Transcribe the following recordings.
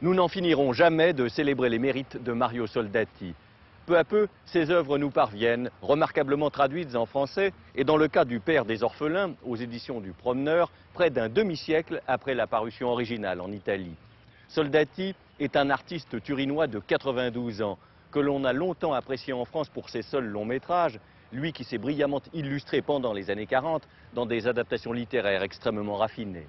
Nous n'en finirons jamais de célébrer les mérites de Mario Soldati. Peu à peu, ses œuvres nous parviennent, remarquablement traduites en français, et dans le cas du Père des orphelins, aux éditions du Promeneur, près d'un demi-siècle après la parution originale en Italie. Soldati est un artiste turinois de 92 ans, que l'on a longtemps apprécié en France pour ses seuls longs métrages, lui qui s'est brillamment illustré pendant les années 40 dans des adaptations littéraires extrêmement raffinées.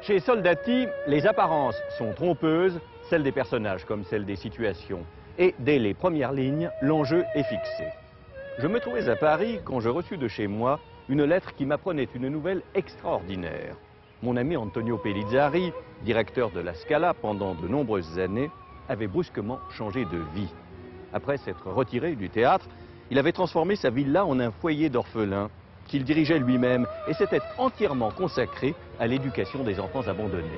Chez Soldati, les apparences sont trompeuses, celles des personnages comme celles des situations. Et dès les premières lignes, l'enjeu est fixé. Je me trouvais à Paris quand je reçus de chez moi une lettre qui m'apprenait une nouvelle extraordinaire. Mon ami Antonio Pellizzari, directeur de la Scala pendant de nombreuses années, avait brusquement changé de vie. Après s'être retiré du théâtre, il avait transformé sa villa en un foyer d'orphelins qu'il dirigeait lui-même et s'était entièrement consacré à l'éducation des enfants abandonnés.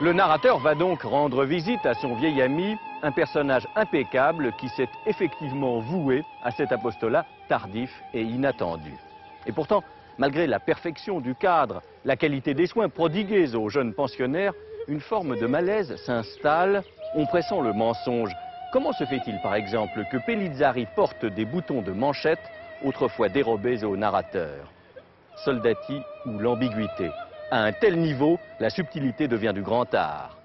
Le narrateur va donc rendre visite à son vieil ami, un personnage impeccable qui s'est effectivement voué à cet apostolat tardif et inattendu. Et pourtant, malgré la perfection du cadre, la qualité des soins prodigués aux jeunes pensionnaires, une forme de malaise s'installe, on pressent le mensonge. Comment se fait-il, par exemple, que Pellizzari porte des boutons de manchette, autrefois dérobés au narrateur? Soldati ou l'ambiguïté? À un tel niveau, la subtilité devient du grand art.